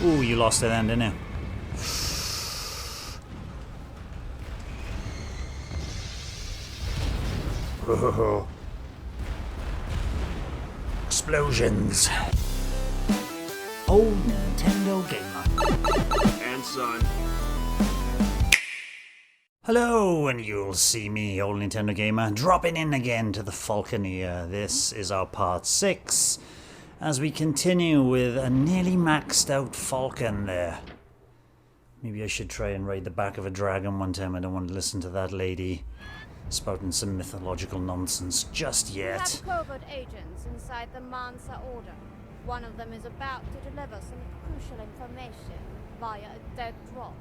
Ooh, you lost it then, didn't you? Oh. Explosions. Old Nintendo gamer. And son. Hello, and you'll see me, old Nintendo gamer, dropping in again to the Falconeer. This is our part 6, as we continue with a nearly maxed out Falcon there. Maybe I should try and ride the back of a dragon one time. I don't want to listen to that lady spouting some mythological nonsense just yet. We have covert agents inside the Mancer order. One of them is about to deliver some crucial information via a dead drop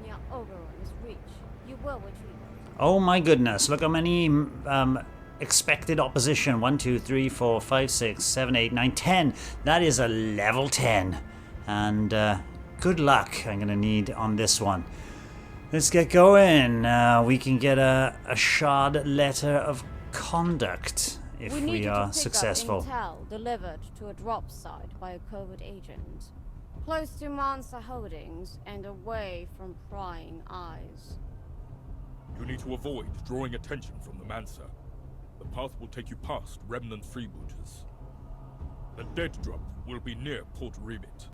near Oberon's reach. You will retrieve it. Oh my goodness, look how many expected opposition. 1, 2, 3, 4, 5, 6, 7, 8, 9, 10. That is a level 10. And good luck I'm going to need on this one. Let's get going. We can get a shard letter of conduct if we are successful. Intel delivered to a drop site by a covert agent. Close to Mancer holdings and away from prying eyes. You need to avoid drawing attention from the Mancer. The path will take you past remnant freebooters. The dead drop will be near Port Remit,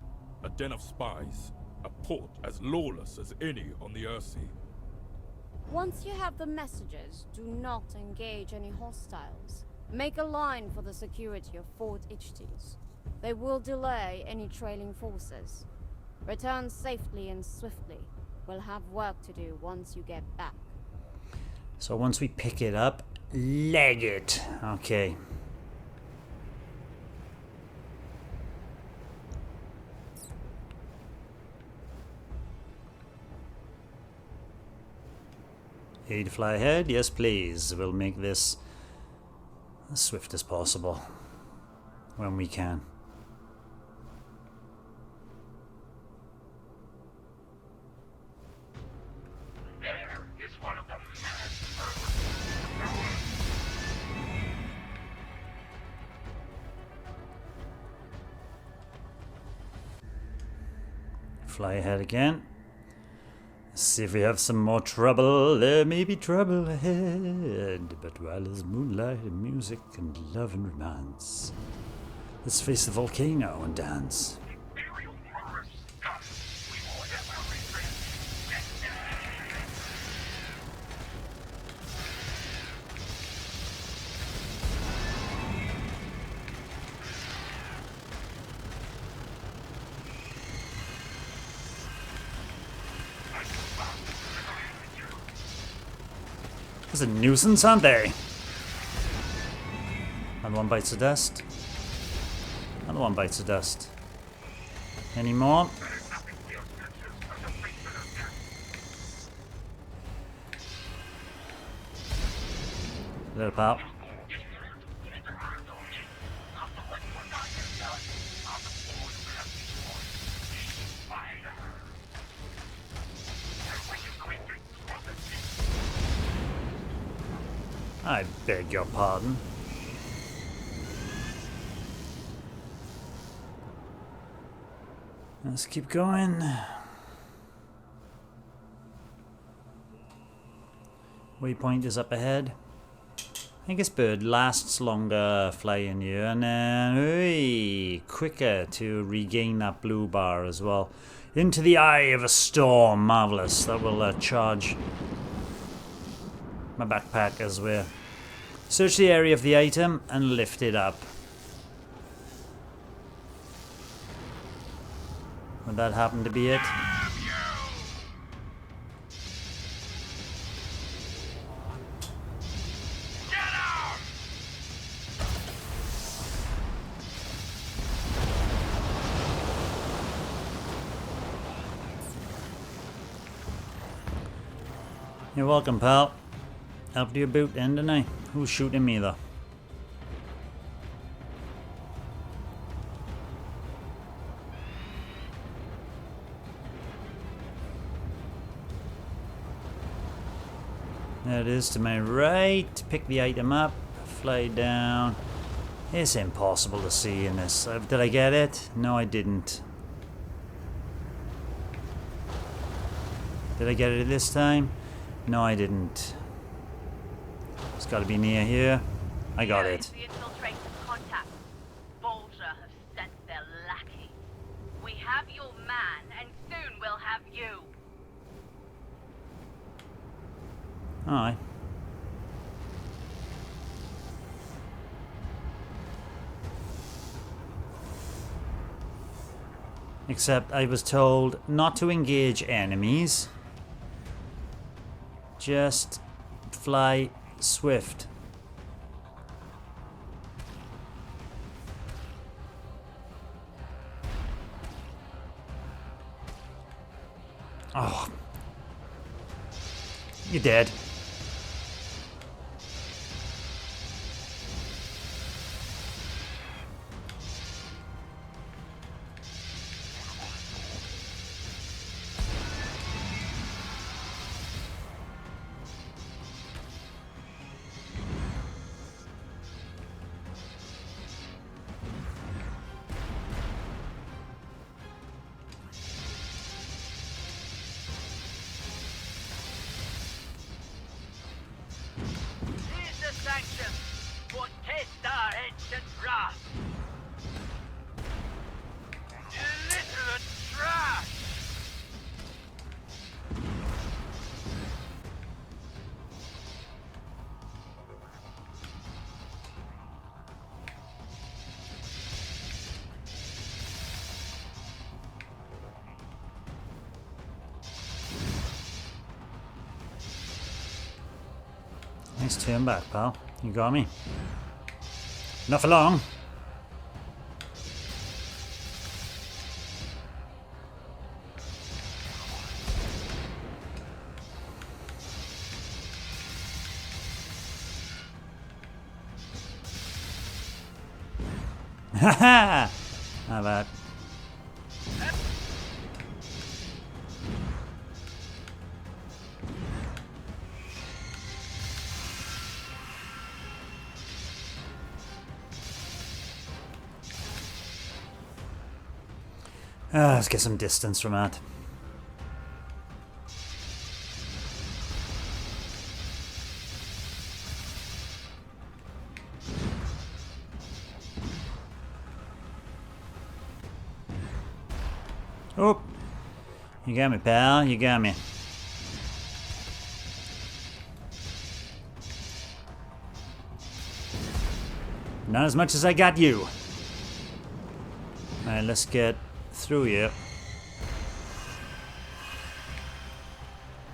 a den of spies, a port as lawless as any on the Earthsea. Once you have the messages, do not engage any hostiles. Make a line for the security of Fort Ichthys. They will delay any trailing forces. Return safely and swiftly. We'll have work to do once you get back. So once we pick it up, leg it. Okay. Aid fly ahead? Yes, please. We'll make this as swift as possible when we can. Fly ahead again. See if we have some more trouble. There may be trouble ahead. But while there's moonlight and music and love and romance, let's face the volcano and dance. It's a nuisance, aren't they? Another one bites the dust. Another one bites the dust. Any more? Little pop. I beg your pardon. Let's keep going. Waypoint is up ahead. I think this bird lasts longer flying here, and then quicker to regain that blue bar as well. Into the eye of a storm. Marvelous. That will charge my backpack as we search the area of the item and lift it up. Would that happen to be it? You're welcome, pal. Helped you boot then, didn't I? Who's shooting me though? There it is to my right. Pick the item up. Fly down. It's impossible to see in this. Did I get it? No, I didn't. Did I get it this time? No, I didn't. It's got to be near here. I got Here it. is the infiltrated contact. Bolger have sent their lackeys. We have your man, and soon we'll have you. Alright. Except I was told not to engage enemies. Just fly swift. Oh. You're dead. Here's the sanction. For test our ancient wrath. Illiterate trash! Nice turn back, pal. You got me. Not for long. Haha! How about? Let's get some distance from that. Oh! You got me, pal. You got me. Not as much as I got you. Alright, let's get through here.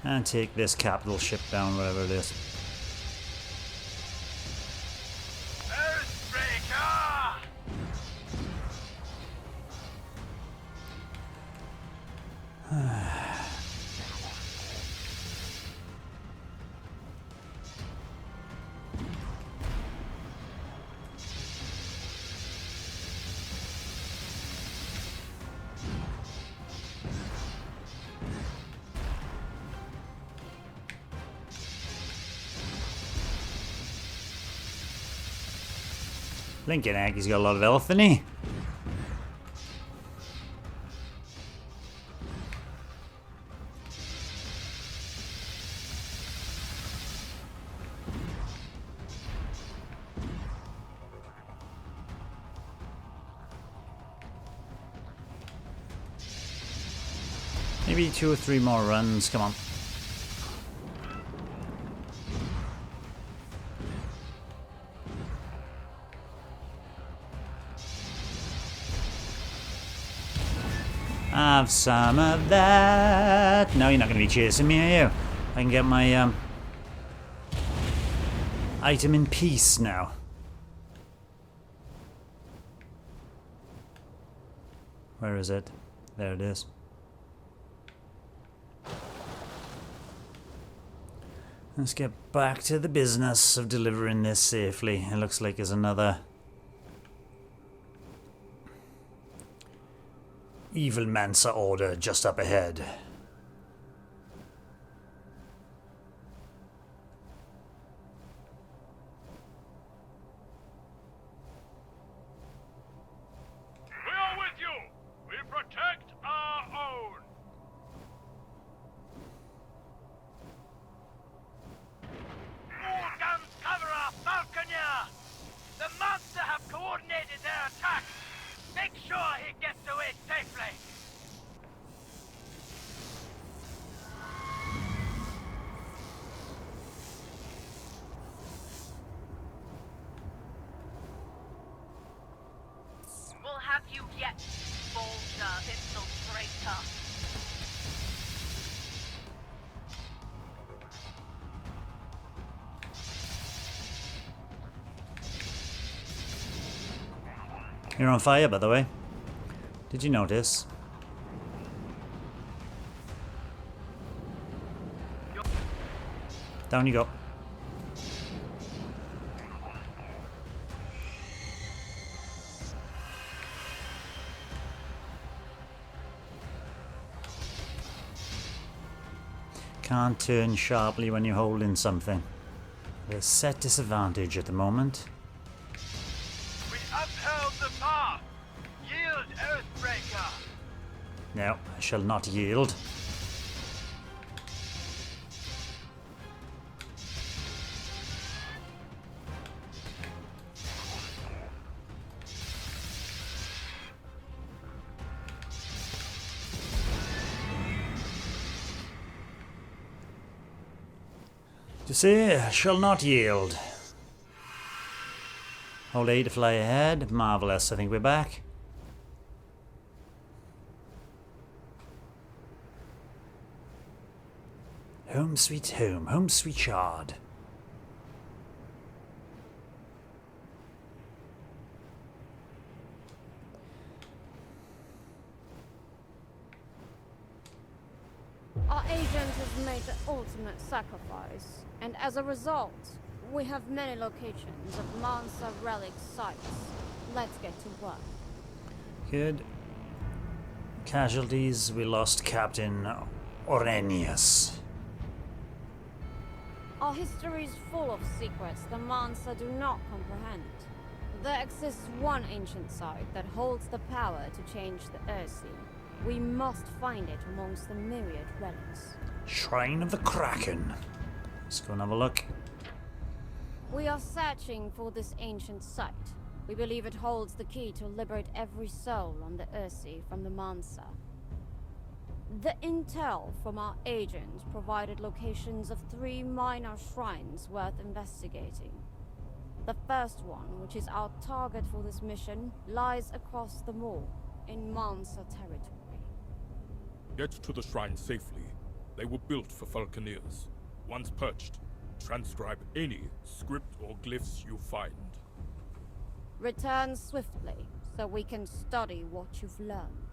And take this capital ship down, whatever it is. Earthbreaker! Blinking heck, he's got a lot of health, hasn't he? Maybe 2 or 3 more runs, come on. Have some of that. No, you're not going to be chasing me, are you? I can get my item in peace now. Where is it? There it is. Let's get back to the business of delivering this safely. It looks like there's another evil Mancer order just up ahead. We are with you! We protect our own! you yet, Bolter infiltrator. You're on fire, by the way. Did you notice? Down you go. Can't turn sharply when you're holding something. There's set disadvantage at the moment. We upheld the path. Yield, Earthbreaker. No, I shall not yield. You see, I shall not yield. Hold A to fly ahead. Marvelous, I think we're back. Home sweet home sweet shard. Our agent has made the ultimate sacrifice, and as a result, we have many locations of Mancer relic sites. Let's get to work. Good. Casualties, we lost Captain Orenius. Our history is full of secrets the Mancer do not comprehend. There exists one ancient site that holds the power to change the Earthsea. We must find it amongst the myriad relics. Shrine of the Kraken. Let's go and have a look. We are searching for this ancient site. We believe it holds the key to liberate every soul on the Earthsea from the Mancer. The intel from our agent provided locations of 3 minor shrines worth investigating. The first one, which is our target for this mission, lies across the moor in Mancer territory. Get to the shrine safely. They were built for Falconeers. Once perched, transcribe any script or glyphs you find. Return swiftly, so we can study what you've learned.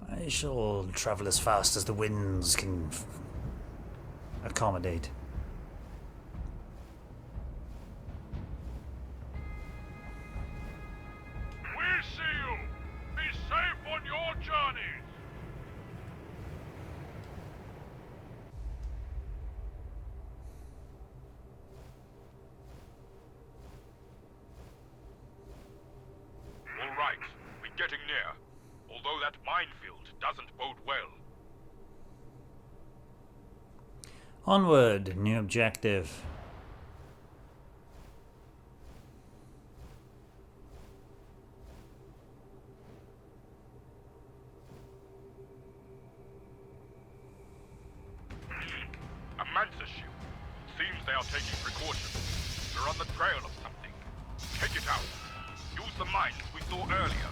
I shall travel as fast as the winds can accommodate. We see you. Be safe on your journeys. All right, we're getting near. Although that minefield doesn't bode well. Onward, new objective. A Mancer ship. Seems they are taking precautions. They're on the trail of something. Take it out. Use the mines we saw earlier.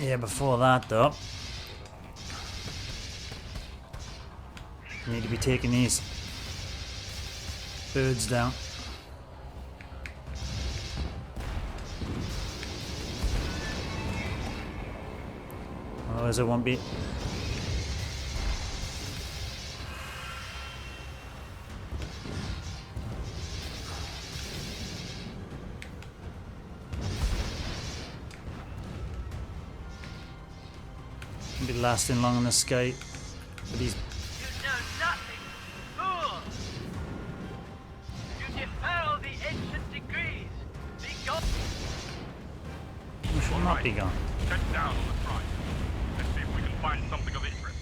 Yeah, before that though, need to be taking these birds down. Otherwise it won't be. Be lasting long in the sky with these. You know nothing, fool! You defile the ancient decrees. Be gone. We shall not be gone. Set down on the shrine. Let's see if we can find something of interest.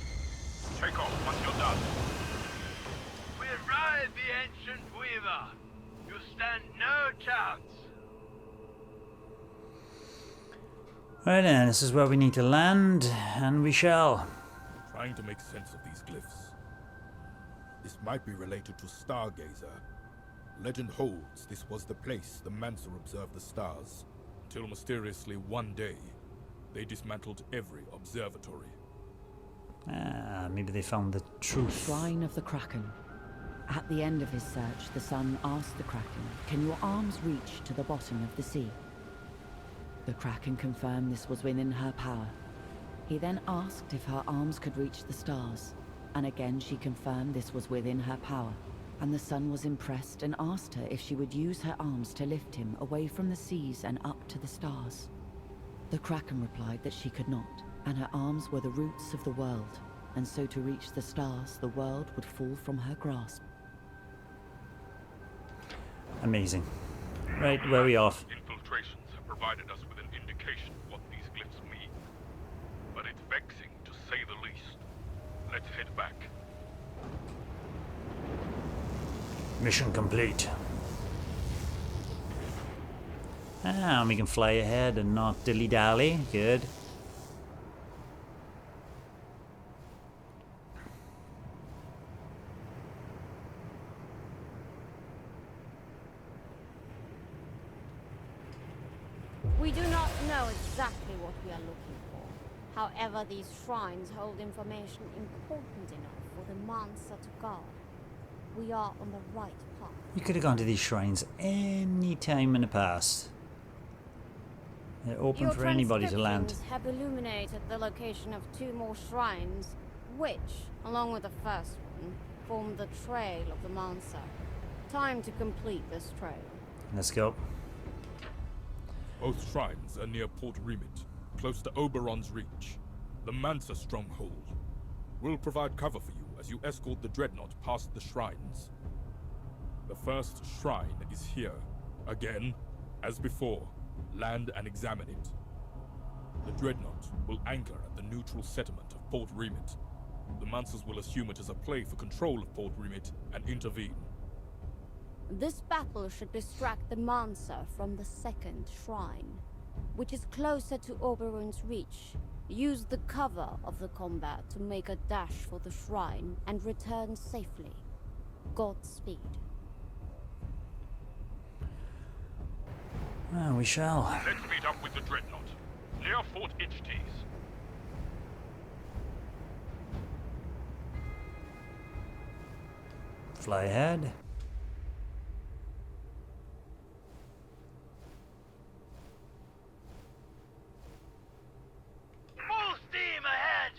Take off once you're done. We ride the ancient weaver. You stand no chance. Right then, this is where we need to land, and we shall. Trying to make sense of these glyphs. This might be related to Stargazer. Legend holds this was the place the Mancer observed the stars, until mysteriously one day, they dismantled every observatory. Ah, maybe they found the truth. Shrine of the Kraken. At the end of his search, the sun asked the Kraken, "Can your arms reach to the bottom of the sea?" The Kraken confirmed this was within her power. He then asked if her arms could reach the stars, and again she confirmed this was within her power. And the sun was impressed and asked her if she would use her arms to lift him away from the seas and up to the stars. The Kraken replied that she could not, and her arms were the roots of the world, and so to reach the stars, the world would fall from her grasp. Amazing. Right, where are we off? Infiltrations have provided us with an indication of what these glyphs mean. But it's vexing, to say the least. Let's head back. Mission complete. Ah, we can fly ahead and not dilly-dally. Good. We do not know exactly what we are looking for. However, these shrines hold information important enough for the Mancer to guard. We are on the right path. You could have gone to these shrines any time in the past. They're open Your for anybody to land. transcriptions have illuminated the location of 2 more shrines, which, along with the first one, form the trail of the Mancer. Time to complete this trail. Let's go. Both shrines are near Port Remit, close to Oberon's reach, the Mancer stronghold. We'll provide cover for you as you escort the Dreadnought past the shrines. The first shrine is here. Again, as before, land and examine it. The Dreadnought will anchor at the neutral settlement of Port Remit. The Mancers will assume it as a play for control of Port Remit and intervene. This battle should distract the Mancer from the second shrine, which is closer to Oberon's reach. Use the cover of the combat to make a dash for the shrine and return safely. Godspeed. Ah, we shall. Let's meet up with the Dreadnought, near Fort Ichtes. Fly ahead. Full steam ahead!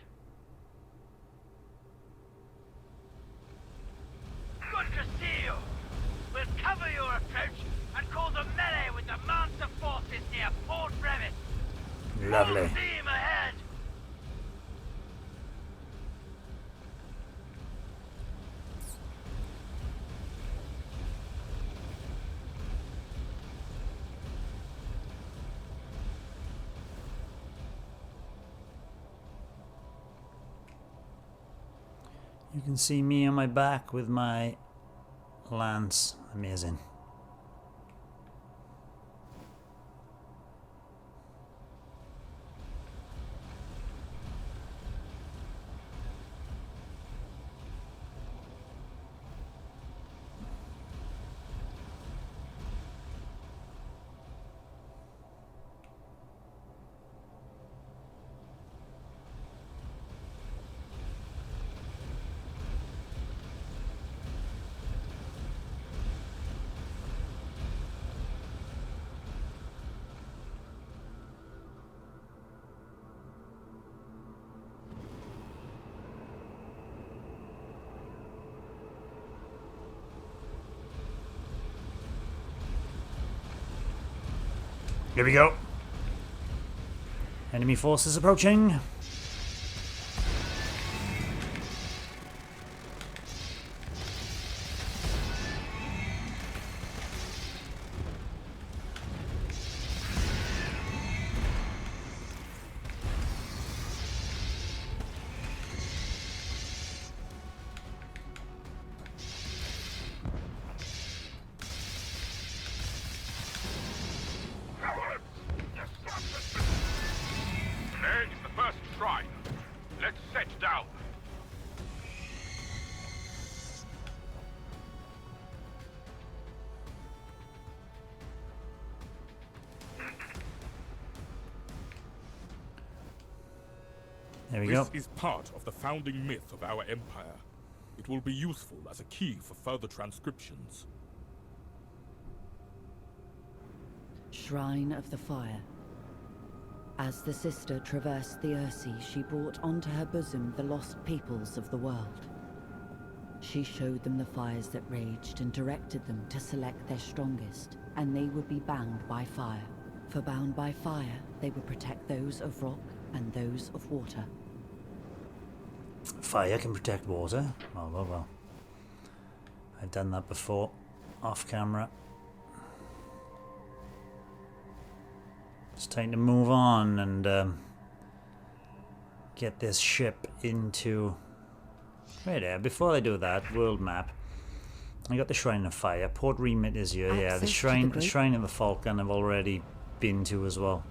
Good to see you. We'll cover your approach and cause a melee with the Mancer forces near Port Remit. Lovely. Full steam ahead! You can see me on my back with my lance. Amazing. Here we go. Enemy forces approaching. There is the first There we go. This is part of the founding myth of our empire. It will be useful as a key for further transcriptions. Shrine of the Fire. As the sister traversed the Ursi, she brought onto her bosom the lost peoples of the world. She showed them the fires that raged and directed them to select their strongest, and they would be bound by fire. For bound by fire, they would protect those of rock and those of water. Fire can protect water. Oh, well. I've done that before, off camera. It's time to move on and get this ship into... Right there. Before I do that, world map. I got the Shrine of Fire. Port Remit is here. Yeah, the Shrine of the Falcon I've already been to as well.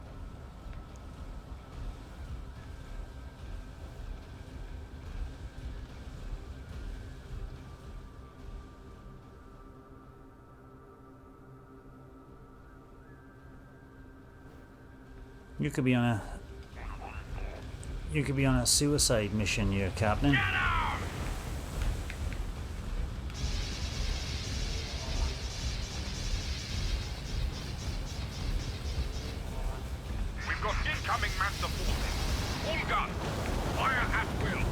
You could be on a suicide mission here, Captain. We've got incoming Mancer forces. All guns. Fire at will.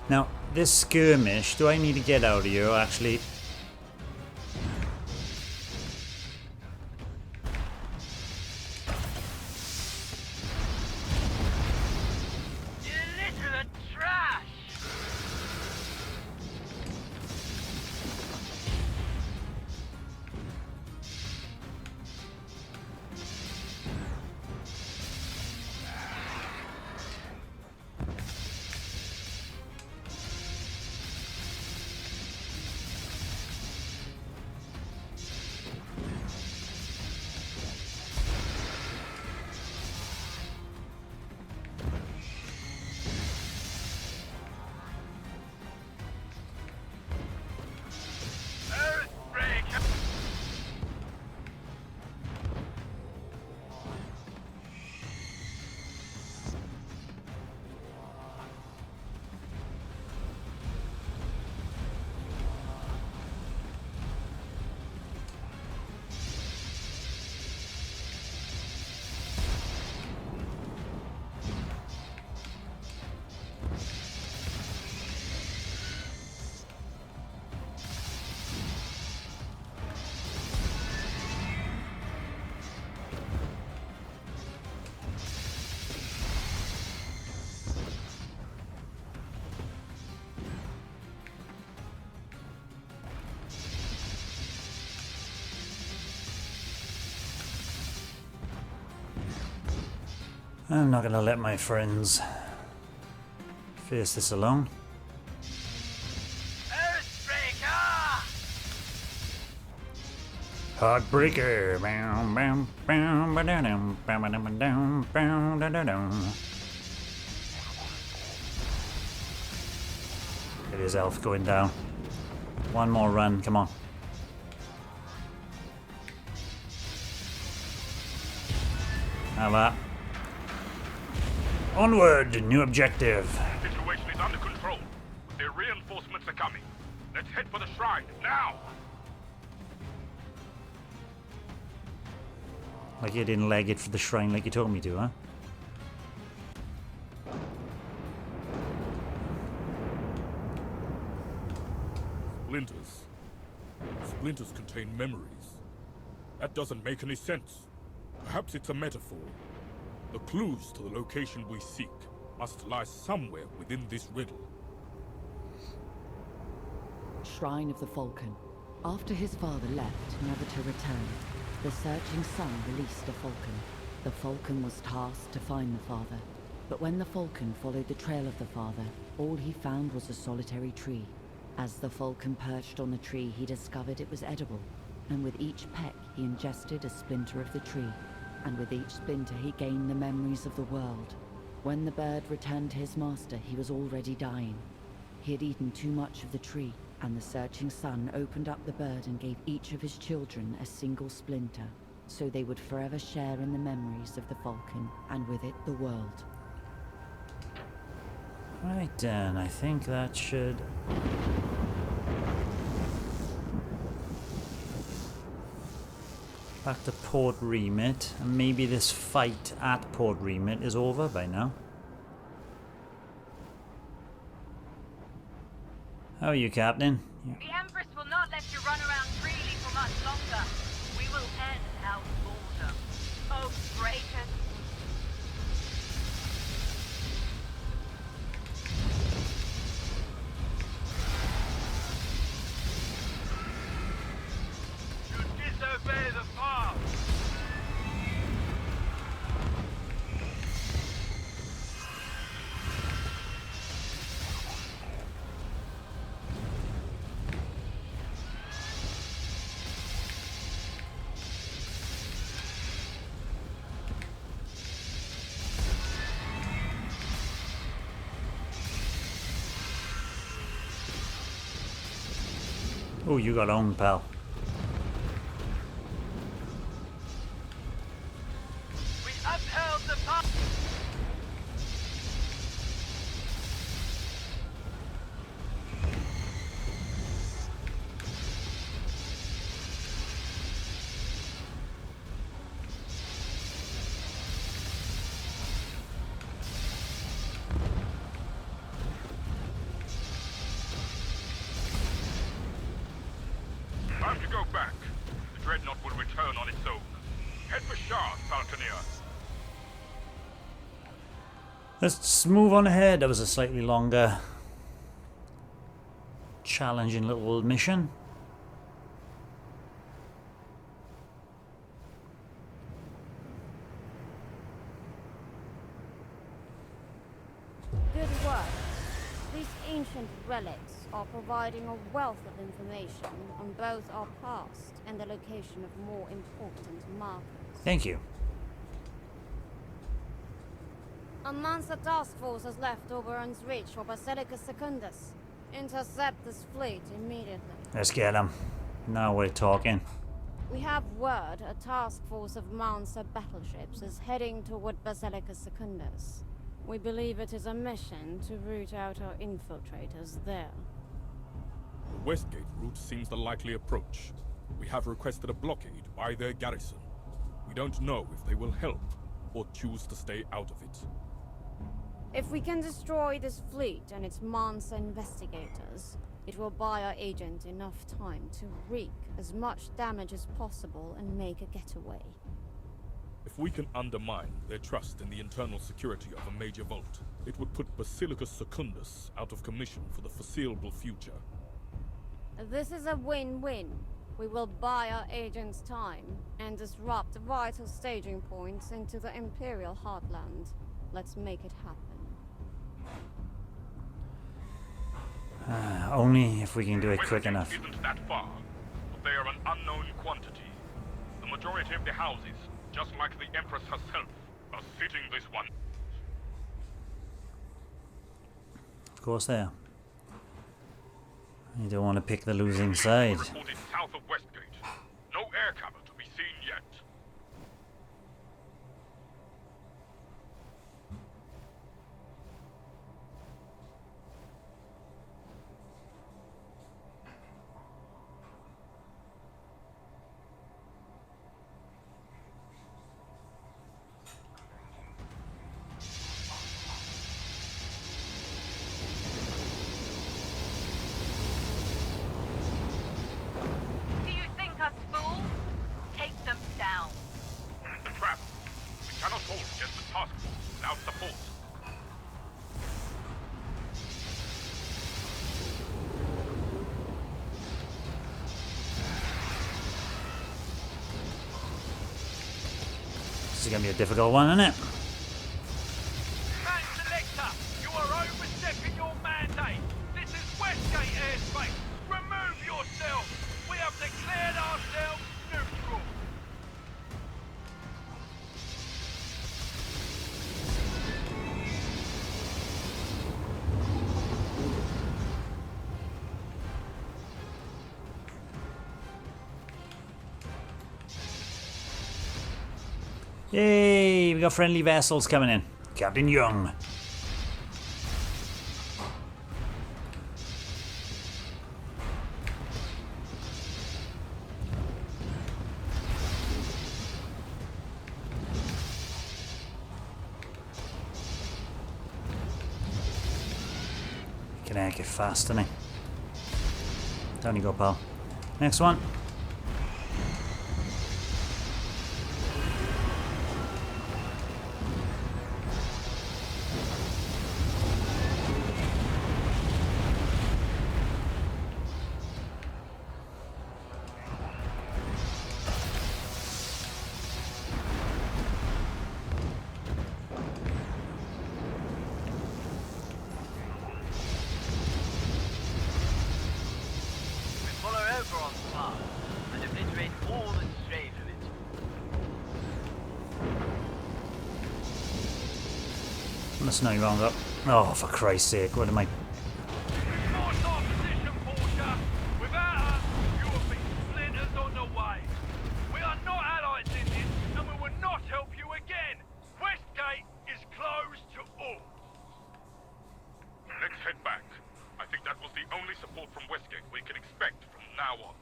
Now, this skirmish, do I need to get out of here or actually... You literal trash! I'm not gonna let my friends face this alone. Heartbreaker. It is Elf going down. One more run, come on. How about? Onward, new objective. The situation is under control. The reinforcements are coming. Let's head for the shrine, now! Like you didn't leg it for the shrine like you told me to, huh? Splinters. Splinters contain memories. That doesn't make any sense. Perhaps it's a metaphor. The clues to the location we seek must lie somewhere within this riddle. Shrine of the Falcon. After his father left, never to return, the searching son released a falcon. The falcon was tasked to find the father. But when the falcon followed the trail of the father, all he found was a solitary tree. As the falcon perched on the tree, he discovered it was edible. and with each peck he ingested a splinter of the tree, and with each splinter he gained the memories of the world. When the bird returned to his master, he was already dying. He had eaten too much of the tree, and the searching sun opened up the bird and gave each of his children a single splinter, so they would forever share in the memories of the Falcon, and with it the world. Right then, I think that should... Back to Port Remit, and maybe this fight at Port Remit is over by now. How are you, Captain? The Empress will not let you run around freely for much longer. We will end our border. Oh, Kraken. You disobey the path. Oh, you got owned, pal. We upheld the path. Time to go back. The dreadnought will return on its own. Head for Shah, Falconeer. Let's move on ahead. That was a slightly longer, challenging little mission. Good work. These ancient relics are providing a wealth of information on both our past and the location of more important markers. Thank you. A Mancer task force has left Oberon's reach for Basilicus Secundus. Intercept this fleet immediately. Let's get him. Now we're talking. We have word a task force of Mancer battleships is heading toward Basilicus Secundus. We believe it is a mission to root out our infiltrators there. The Westgate route seems the likely approach. We have requested a blockade by their garrison. We don't know if they will help or choose to stay out of it. If we can destroy this fleet and its Mancer investigators, it will buy our agent enough time to wreak as much damage as possible and make a getaway. If we can undermine their trust in the internal security of a major vault, it would put Basilicus Secundus out of commission for the foreseeable future. This is a win-win. We will buy our agents time and disrupt vital staging points into the Imperial heartland. Let's make it happen. Only if we can do it quick Westgate enough. isn't that far, but they are an unknown quantity. The majority of the houses, just like the Empress herself, are sitting this one. Of course they are. You don't want to pick the losing side. Reported south of Westgate. No air cover to be seen yet. Do you think us fools? Take them down. The trap. We cannot hold against the task force without support. This is going to be a difficult one, isn't it? Man Selector, you are overstepping your mandate. This is Westgate airspace. Remove yourself. We have declared ourselves Yay! We got friendly vessels coming in. Captain Young. Can I get fast, doesn't he? Down you go, pal. Next one. Oberon's path and obliterate all that stray from it. Let's know you're wrong up. Oh, for Christ's sake, what am I... Reinforce our position, Portia! Without us, you will be splinters on the way. We are not allies in this, and we will not help you again. Westgate is closed to all. Let's head back. I think that was the only support from Westgate we can expect from now on.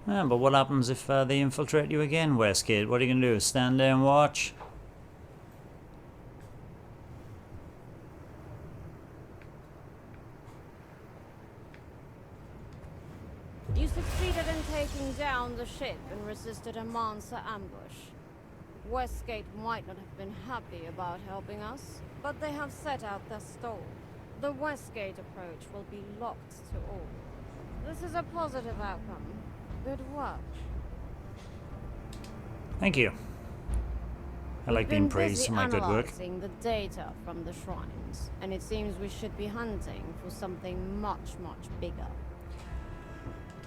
Yeah, but what happens if they infiltrate you again, Westgate? What are you going to do? Stand there and watch? You succeeded in taking down the ship and resisted a Mancer ambush. Westgate might not have been happy about helping us, but they have set out their stall. The Westgate approach will be locked to all. This is a positive outcome. Good work. Thank you. I like being praised for my good work. We've been busy analyzing the data from the shrines, and it seems we should be hunting for something much, much bigger.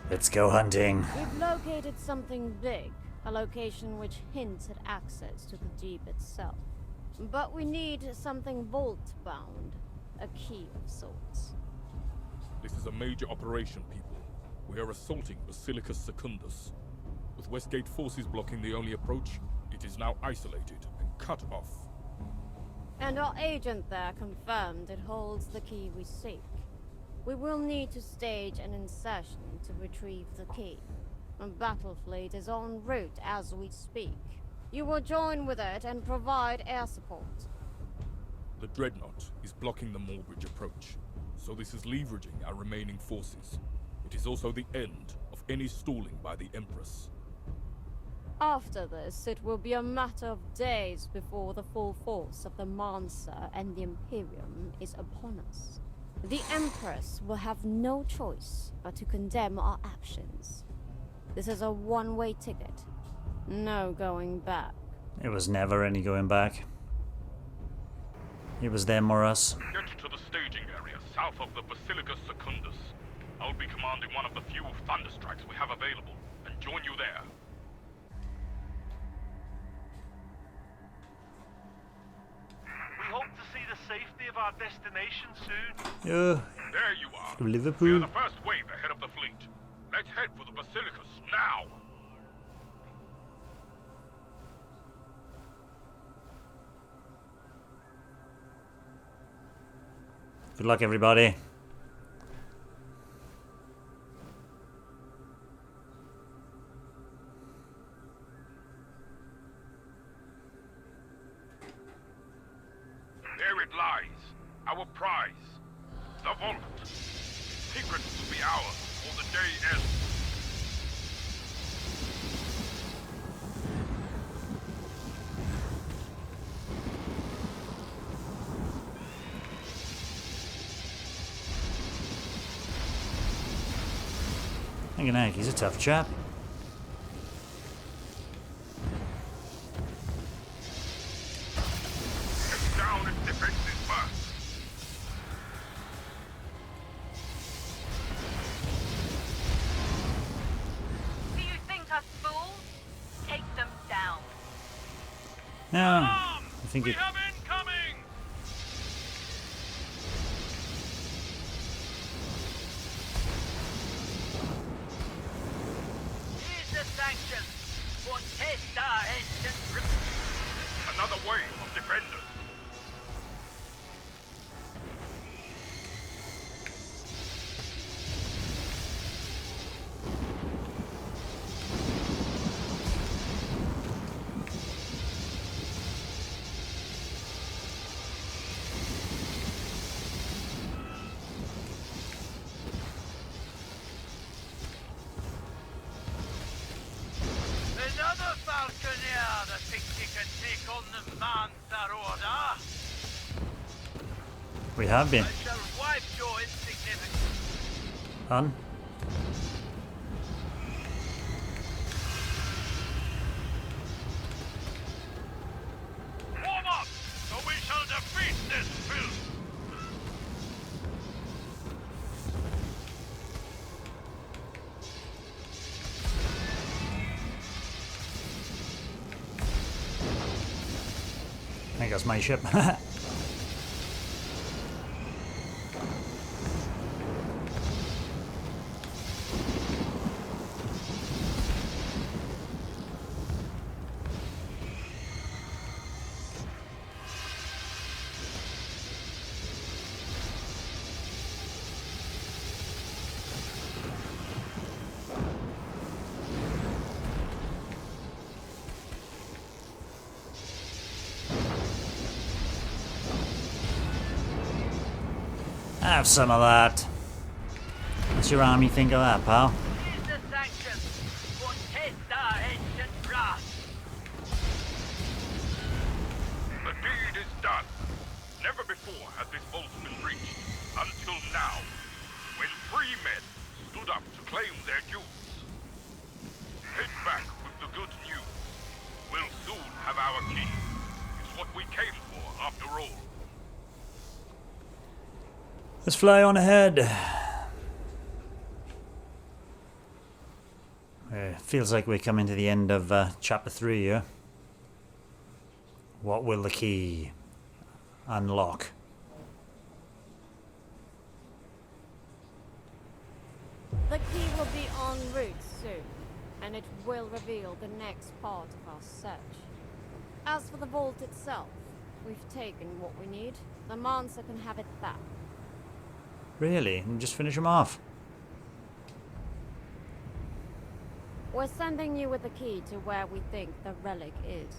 Let's go hunting. We've located something big, a location which hints at access to the deep itself. But we need something vault-bound, a key of sorts. This is a major operation, people. We are assaulting Basilicus Secundus. With Westgate forces blocking the only approach, it is now isolated and cut off. And our agent there confirmed it holds the key we seek. We will need to stage an insertion to retrieve the key. A battle fleet is en route as we speak. You will join with it and provide air support. The Dreadnought is blocking the Morbridge approach, so this is leveraging our remaining forces. It is also the end of any stalling by the Empress. After this, it will be a matter of days before the full force of the Mancer and the Imperium is upon us. The Empress will have no choice but to condemn our actions. This is a one-way ticket. No going back. It was never any going back. It was them or us. Get to the staging area south of the Basilicus Secundus. I'll be commanding one of the few Thunderstrikes we have available, and join you there. We hope to see the safety of our destination soon. There you are. From We are Liverpool. the first wave ahead of the fleet. Let's head for the Basilicus now. Good luck, everybody. There it lies, our prize. The vault. Secrets will be ours before the day ends. Hang on, he's a tough chap. Get down and defenses first. Do you think us fools? Take them down. No, I think it... have incoming! that order. We have been. I shall wipe your insignificance. On. Warm up, or we shall defeat this filth. I think that's my ship. Have some of that. What's your army think of that, pal? Here's the sanction. For taste our ancient wrath. The deed is done. Never before has this vault been breached. Until now, when free men stood up to claim their dues. Head back with the good news. We'll soon have our key. It's what we came for, after all. Let's fly on ahead. Feels like we're coming to the end of chapter 3 here. What will the key unlock? The key will be en route soon, and it will reveal the next part of our search. As for the vault itself, we've taken what we need. The Mancer can have it back. Really? And just finish them off? We're sending you with the key to where we think the relic is.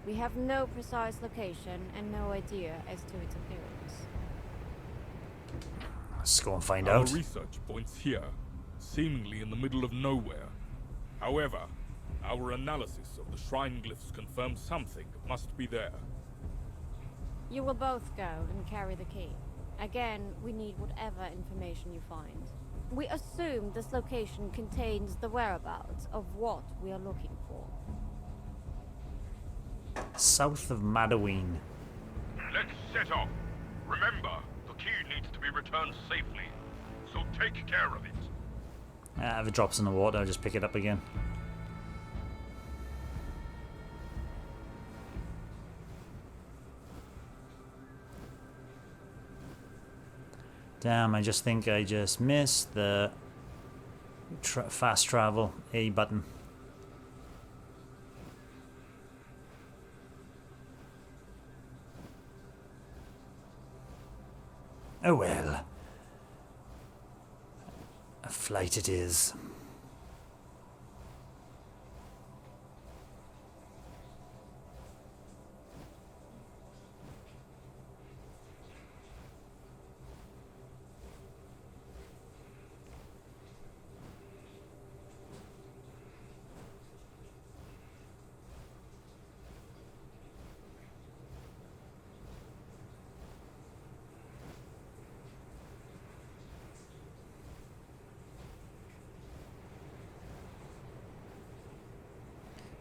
We have no precise location and no idea as to its appearance. Let's go and find Our out. research points here, seemingly in the middle of nowhere. However, our analysis of the shrine glyphs confirms something must be there. You will both go and carry the key. Again, we need whatever information you find. We assume this location contains the whereabouts of what we are looking for. South of Madaween. Let's set off. Remember, the key needs to be returned safely. So take care of it. If it drops in the water, I'll just pick it up again. Damn, I just think I just missed the fast travel A button. Oh well. A flight it is.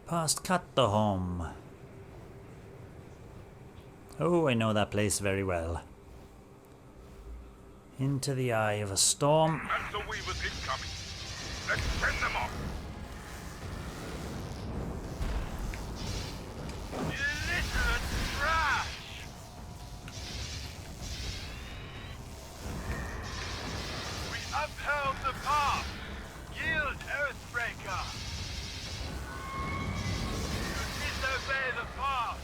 Past Home. Oh, I know that place very well. Into the eye of a storm. Mancer Weavers incoming. Let's send them off. Illiterate trash! We upheld the path. Yield, Earthbreaker. Disobey the path.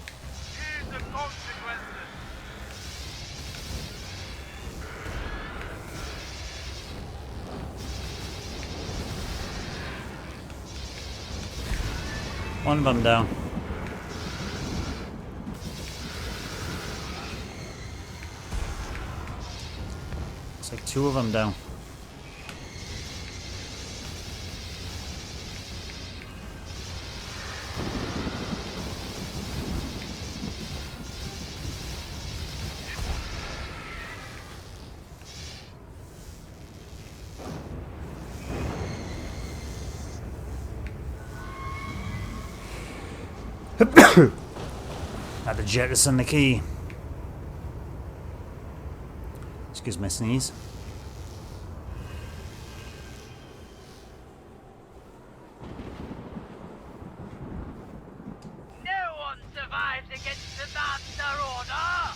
Here's the consequences. One of them down. It's like two of them down. Had to jettison the key. Excuse my sneeze. No one survives against the Mancer order!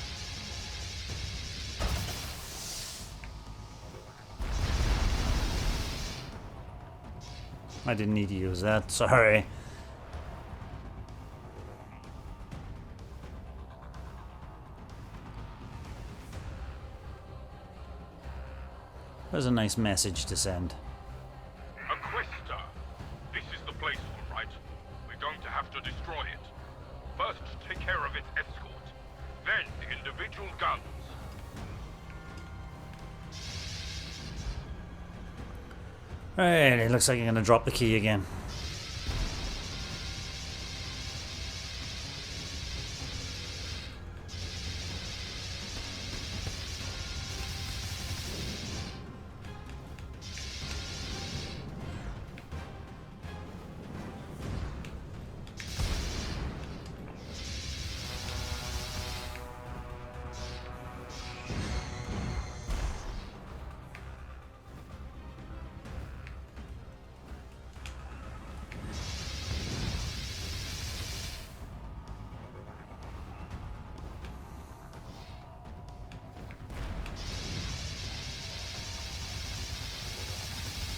I didn't need to use that, sorry. There's a nice message to send. Aquesta! This is the place, all right. We're going to have to destroy it. First, take care of its escort. Then, the individual guns. Right, it looks like I'm gonna drop the key again.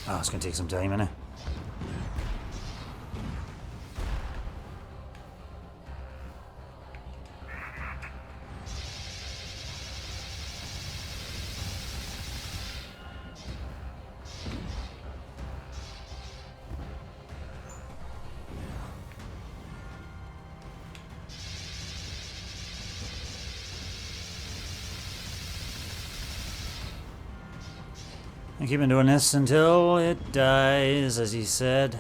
Oh, it's gonna take some time, innit? I keep on doing this until it dies, as he said.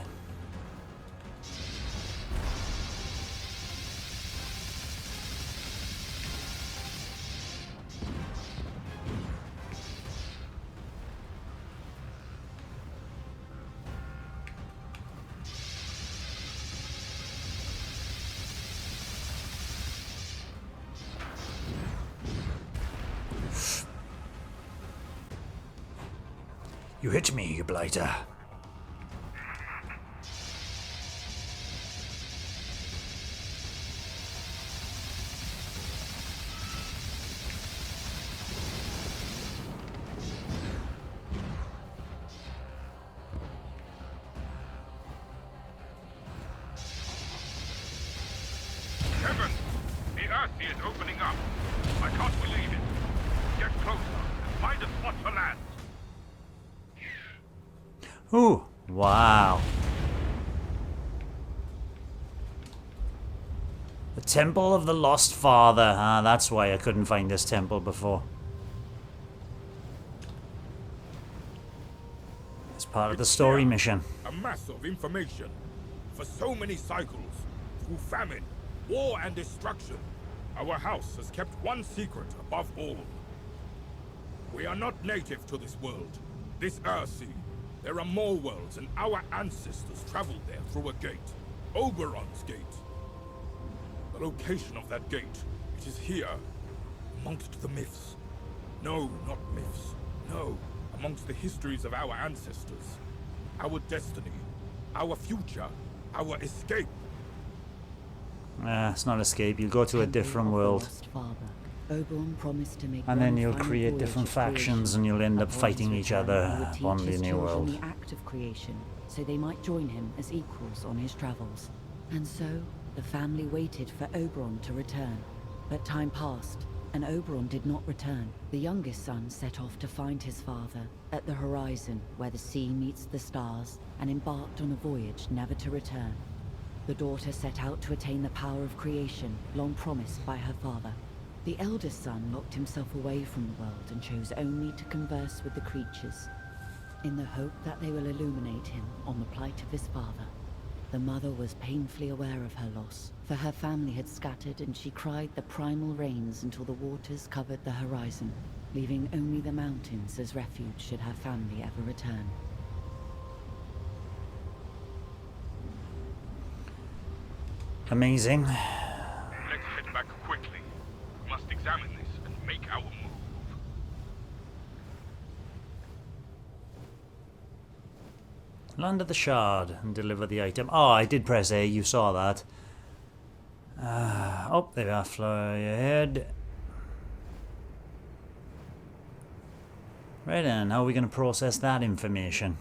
You hit me, you blighter. Heaven! The earth is opening up. I can't believe it. Get closer and find a spot to land. Ooh, wow. The Temple of the Lost Father. Ah, that's why I couldn't find this temple before. It's part of the story mission. A mass of information. For so many cycles, through famine, war and destruction, our house has kept one secret above all. We are not native to this world, this Earthsea. There are more worlds, and our ancestors traveled there through a gate. Oberon's gate. The location of that gate, it is here, amongst the myths. No, not myths. No, amongst the histories of our ancestors. Our destiny, our future, our escape. It's not escape. You'll go to a different world. Oberon promised to make And then one you'll final create voyage different of factions creation. and you'll end up Upon fighting his each return, other he would teach on the his new children world. the act of creation, so they might join him as equals on his travels. And so, the family waited for Oberon to return. But time passed, and Oberon did not return. The youngest son set off to find his father at the horizon where the sea meets the stars, and embarked on a voyage never to return. The daughter set out to attain the power of creation, long promised by her father. The eldest son locked himself away from the world and chose only to converse with the creatures, in the hope that they will illuminate him on the plight of his father. The mother was painfully aware of her loss, for her family had scattered and she cried the primal rains until the waters covered the horizon, leaving only the mountains as refuge should her family ever return. Amazing. Let's head back quickly. We must examine this and make our move. Land of the Shard and deliver the item. Oh, I did press A, you saw that. Oh, there we are, fly ahead. Right then, how are we going to process that information?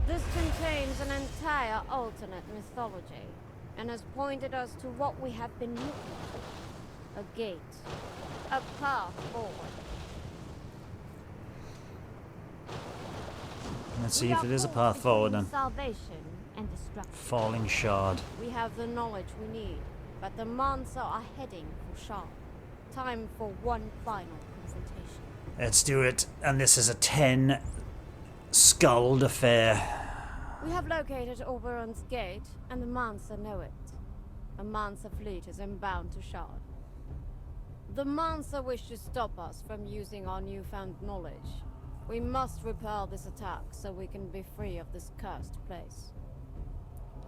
This contains an entire alternate mythology, and has pointed us to what we have been looking for. A gate. A path forward. Let's see if it is a path forward then. Salvation and destruction. Falling Shard. We have the knowledge we need, but the Mancer are heading for Shard. Time for one final confrontation. Let's do it. And this is a 10 skulled affair. We have located Oberon's gate, and the Mancer know it. A Mancer fleet is inbound to Shard. The Mancer wish to stop us from using our newfound knowledge. We must repel this attack so we can be free of this cursed place.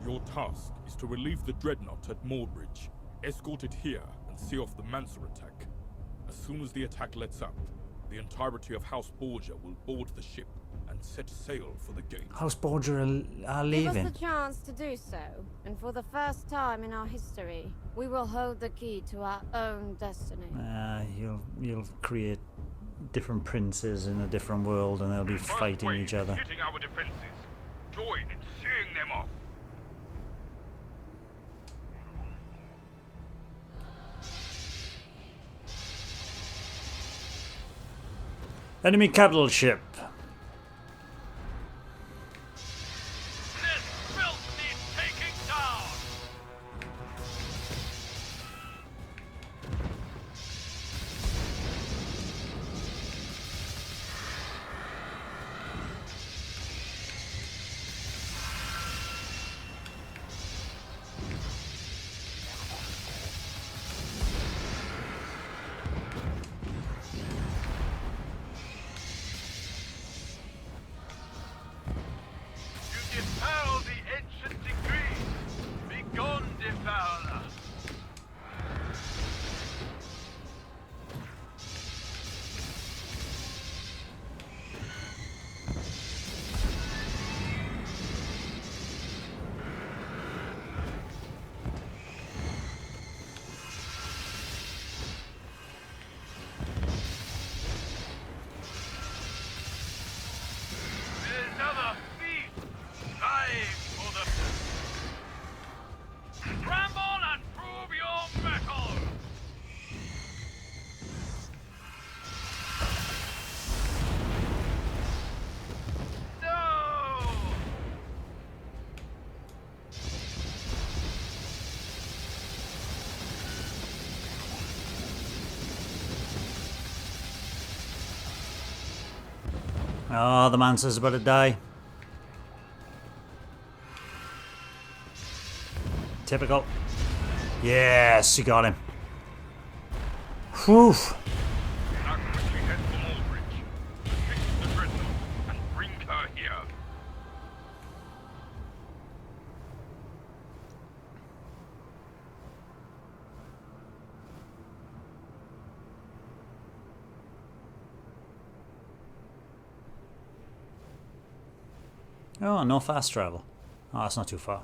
Your task is to relieve the dreadnought at Moorbridge, escort it here, and see off the Mancer attack. As soon as the attack lets up, the entirety of House Borgia will board the ship and set sail for the gate. House Borgia are Give leaving. us the chance to do so, and for the first time in our history, we will hold the key to our own destiny. You'll create different princes in a different world, and they'll be First fighting wave each other. hitting our defenses. Join in seeing them off. Enemy capital ship. This filth needs taking down! You defoul the ancient decrees! Begone, defouler! Another feast! Time for the... Scramble and prove your mettle! No! Oh, the Mancer's about to die. Typical. Yes, you got him. Whew. Now quickly head for Moorbridge. Fix the dreadnought and bring her here. Oh, no fast travel. Oh, that's not too far.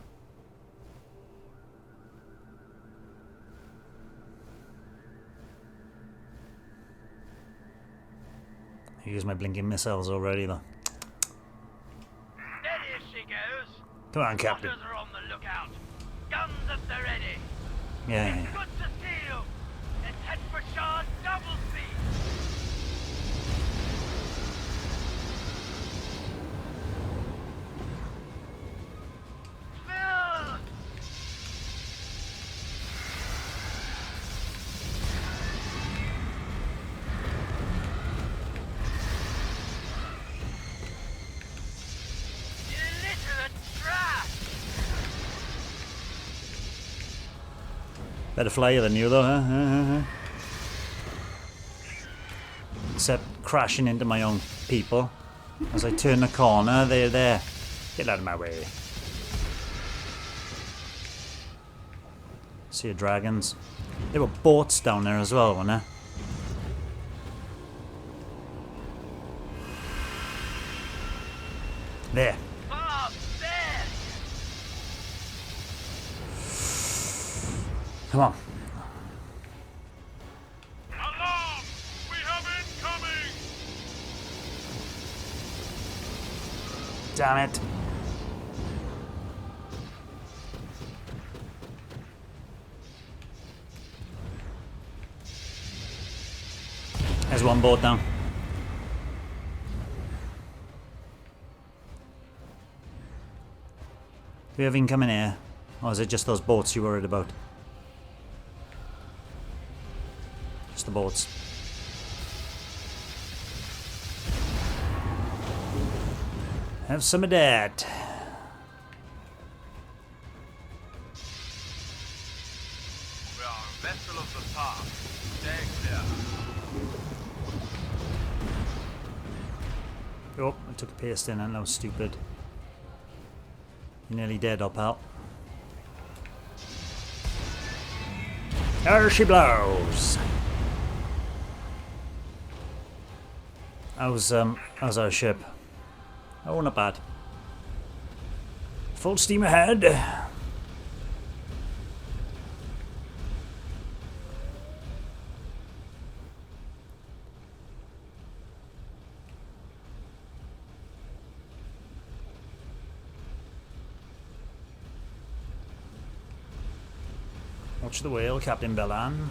I use my blinking missiles already, though. Steady she goes! Come on, Captain. Spotters are on the lookout! Guns at the ready! Yeah. Good to see you! Let's head for Shard double speed! Phil! Illiterate trash! Better flyer than you, though, huh? except crashing into my own people. As I turn the corner, they're there. Get out of my way. Sea of dragons. There were boats down there as well, weren't there? There. Ah, there! Come on. Alarm! We have incoming! Damn it. There's one boat down. Do we have incoming air? Or is it just those boats you're worried about? Just the boats. Have some of that. We are a vessel of the past. Stay clear. Oh, I took a paste in and that was stupid. You're nearly dead, up pal. There she blows. How's our ship? Oh, not bad. Full steam ahead. Watch the whale, Captain Bellan.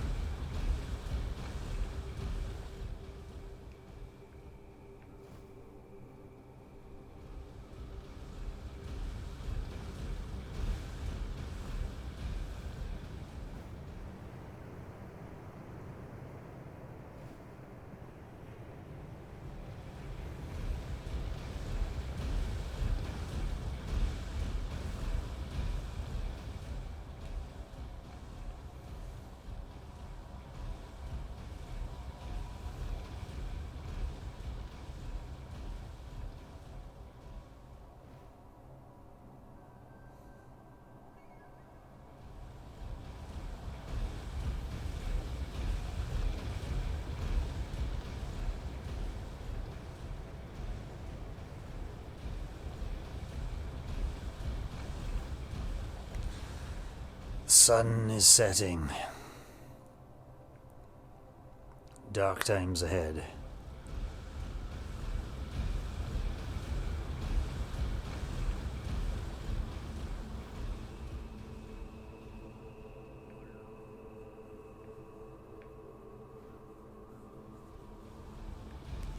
The sun is setting. Dark times ahead.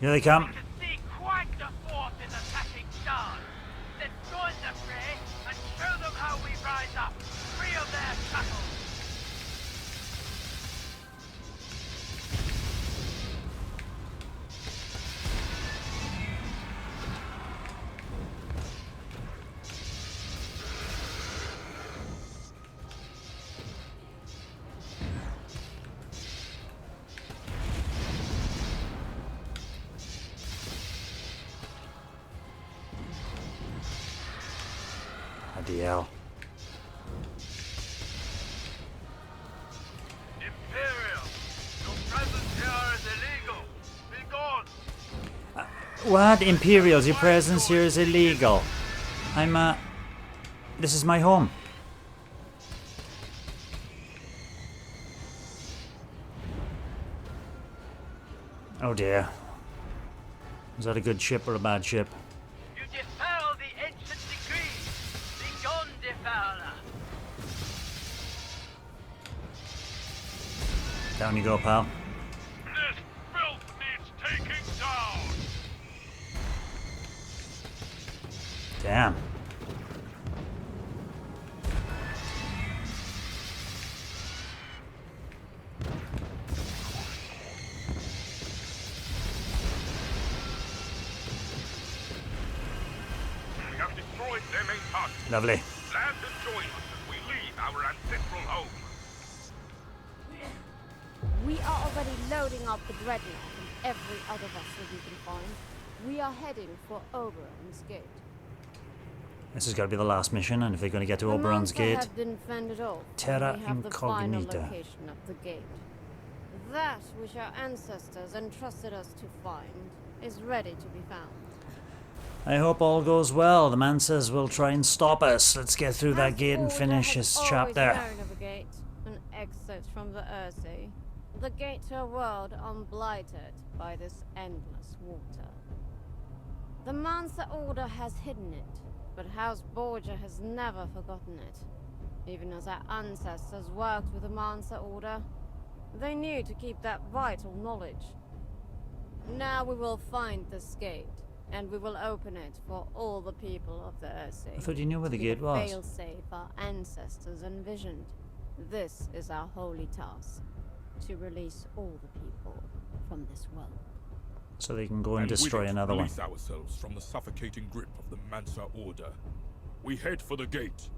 Here they come. To see quite the force in attacking stars. Then join the fray and show them how we rise up, free of their shackles. DL. Imperium, your presence here is illegal. Be gone. What? Imperials, your presence here is illegal. This is my home. Oh dear. Was that a good ship or a bad ship? You defoul the ancient decree. Be gone, defouler. Down you go, pal. This filth needs taking down. Damn. We have destroyed their main target. Lovely. Land and join us as we leave our ancestral home. We are already loading up the dreadnought and every other vessel we can find. We are heading for Oberon's gate. This has got to be the last mission, and if they're going to get to The Oberon's Mancer gate... have been fended off. Terra We have the final Incognita. location of the gate. That which our ancestors entrusted us to find is ready to be found. I hope all goes well. The Mancers will try and stop us. Let's get through that gate and Borgia finish has this always chapter. known of a gate, an exit from the Earthsea. The gate to a world unblighted by this endless water. The Mancer Order has hidden it, but House Borgia has never forgotten it. Even as our ancestors worked with the Mancer Order, they knew to keep that vital knowledge. Now we will find this gate, and we will open it for all the people of the Earthsea. I thought you knew where the gate was. Failsafe our ancestors envisioned. This is our holy task, to release all the people from this world. So they can go and with destroy it, another one. release ourselves from the suffocating grip of the Mancer Order. We head for the gate.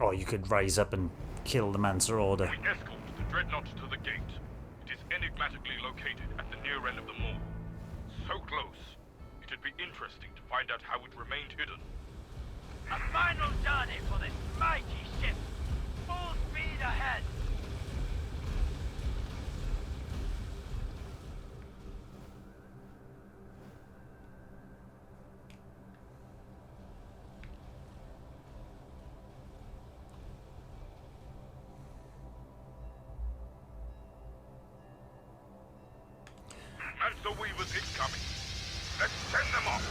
Or you could rise up and kill the Mancer Order. We escort the dreadnought to the gate. It is enigmatically located at the near end of the mall. So close, it'd be interesting to find out how it remained hidden. A final journey for this mighty ship. Full speed ahead. Mancer Weavers incoming. Let's send them off.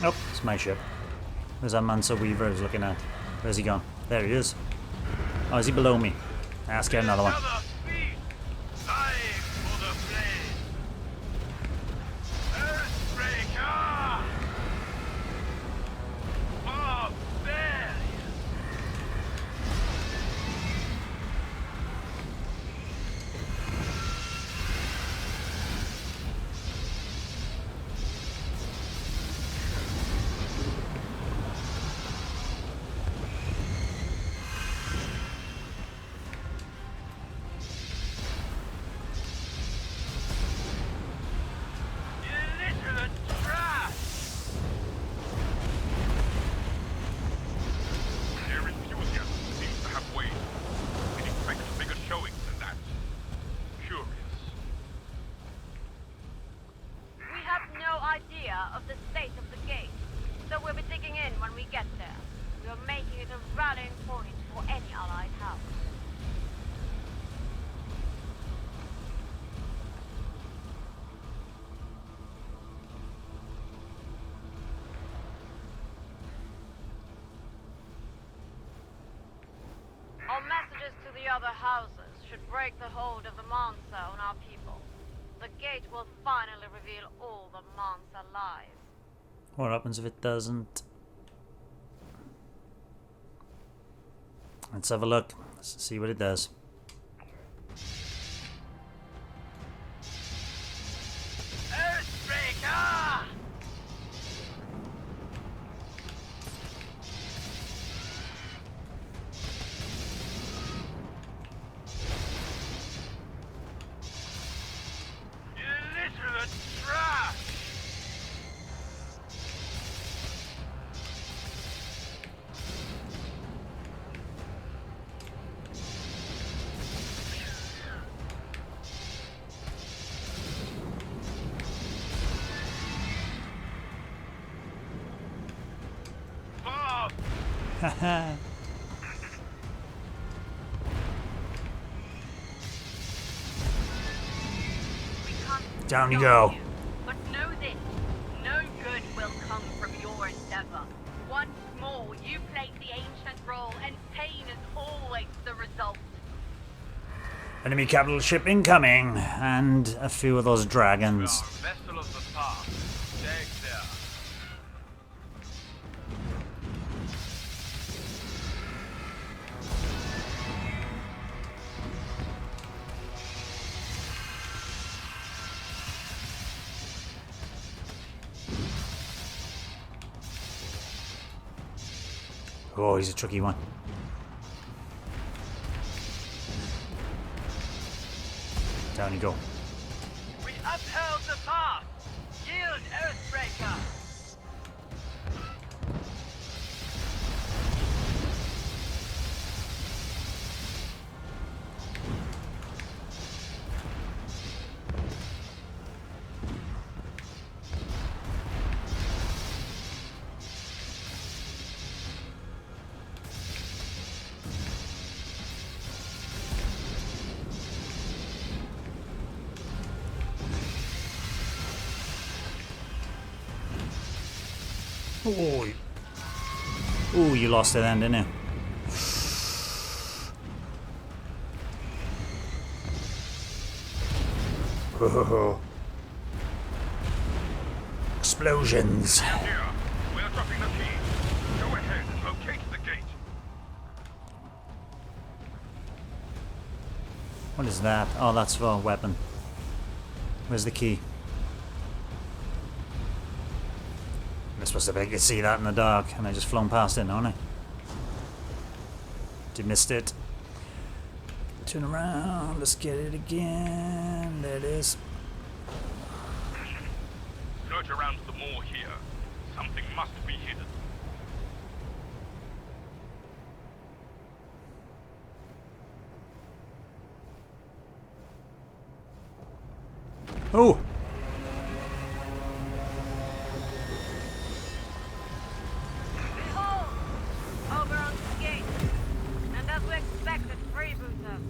Nope, it's my ship. Where's that Mancer Weaver I was looking at? Where's he gone? There he is. Oh, is he below me? Let's get another one. Another feast. Dying for the flame. Earthbreaker! Barbarian! Illiterate trash! Their enthusiasm seems to have waned. It expects bigger showings than that. Curious. We have no idea of the state of the gate, so we'll be digging in when we get there. We are making it a rallying point for any allied house. Our messages to the other houses should break the hold of the Mancer on our people. The gate will finally reveal all the Mancer lies. What happens if it doesn't? Let's have a look. Let's see what it does. Earthbreaker! Illiterate trash! Bob! Haha. We can't Down you stop go. But know this, no good will come from your endeavor. Once more, you played the ancient role, and pain is always the result. Enemy capital ship incoming, and a few of those dragons. Vessel of the past. Stay there. Oh, he's a tricky one. Down you go. We upheld the path! Yield, Earthbreaker! Oh, ooh, you lost it then, didn't you? Oh. Explosions. Here, we are dropping the key. Go ahead and locate the gate. What is that? Oh, that's for a weapon. Where's the key? I'm supposed to be able to see that in the dark, and I just flown past it, haven't I? Missed it. Turn around, let's get it again. There it is. Search around the moor here. Something must be hidden. Oh! Behold! Oberon's gate. And as we expected, freebooters.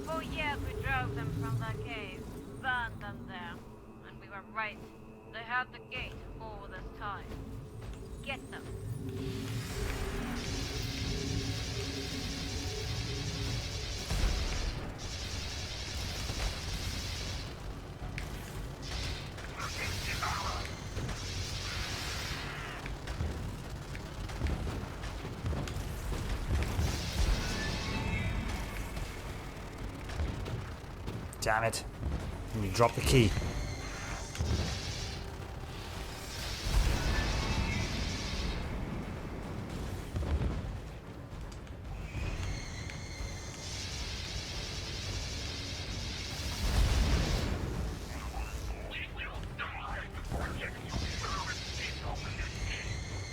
For years we drove them from their caves, burned them there. And we were right. They had the gate all this time. Get them. Damn it. You dropped the key.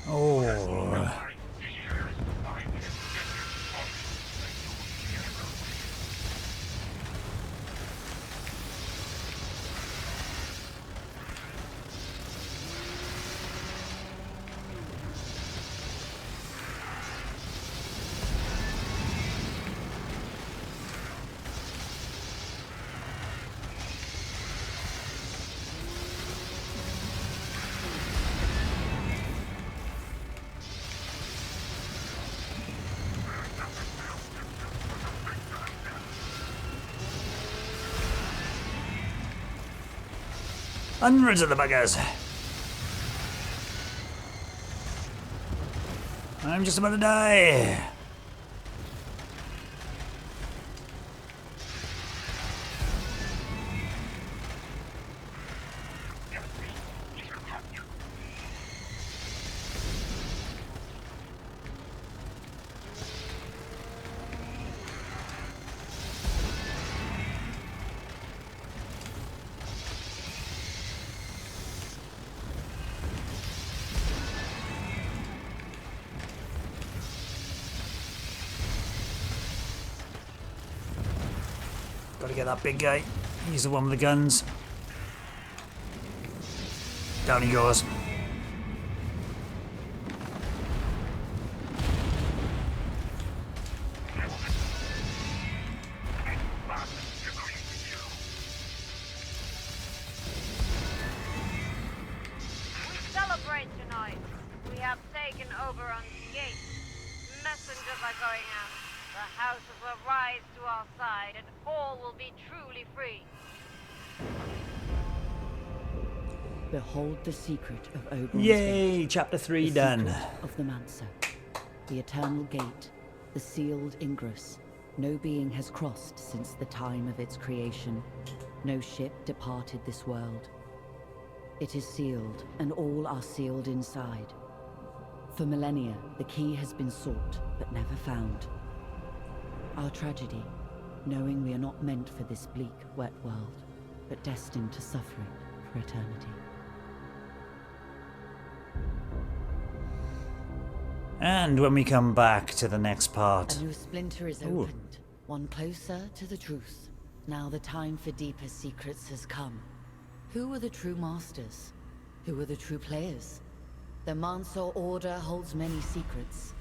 Oh. Hundreds of the buggers. I'm just about to die. Gotta get that big guy. He's the one with the guns. Down he goes. We celebrate tonight. We have taken Oberon's gate. Messengers are going out. The houses will rise to our side, and all will be truly free. Behold the secret of Oberon's Yay! gate. Chapter 3 The done. secret of the Mancer. The eternal gate. The sealed ingress. No being has crossed since the time of its creation. No ship departed this world. It is sealed, and all are sealed inside. For millennia, the key has been sought, but never found. Our tragedy, knowing we are not meant for this bleak, wet world, but destined to suffering for eternity. And when we come back to the next part... A new splinter is opened, one closer to the truth. Now the time for deeper secrets has come. Who are the true masters? Who are the true players? The Mancer Order holds many secrets.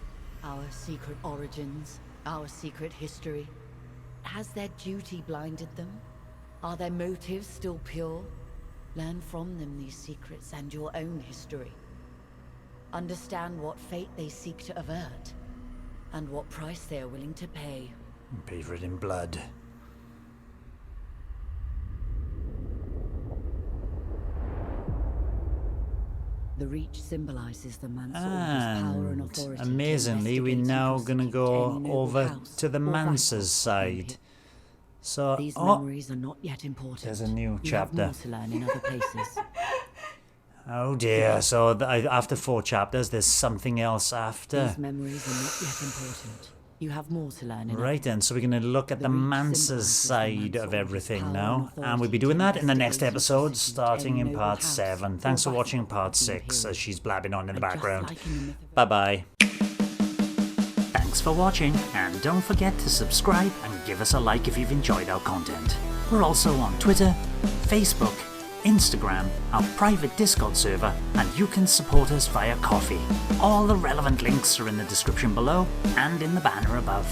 Our secret origins, our secret history. Has their duty blinded them? Are their motives still pure? Learn from them these secrets and your own history. Understand what fate they seek to avert, and what price they are willing to pay. Pay for it in blood. The Reach symbolizes the Mancer Order's power and authority. Amazingly, we're now gonna go over to the Mancer's side. So, these memories are not yet important. There's a new You chapter. have more to learn in other places. Oh dear, so after 4 chapters, there's something else after. These memories are not yet important. You have more to learn in Right then, so we're going to look at the Reach Mancer's symbolizes the side Mancer of Order's everything power now, and and we'll be authority doing to that in the next investigate episode, and starting in noble part house 7. or Thanks for battle watching part of the 6, Imperium. as she's blabbing on in the And just background. like in the myth of Bye-bye. Thanks for watching, and don't forget to subscribe and give us a like if you've enjoyed our content. We're also on Twitter, Facebook, Instagram, our private Discord server, and you can support us via Ko-fi. All the relevant links are in the description below and in the banner above.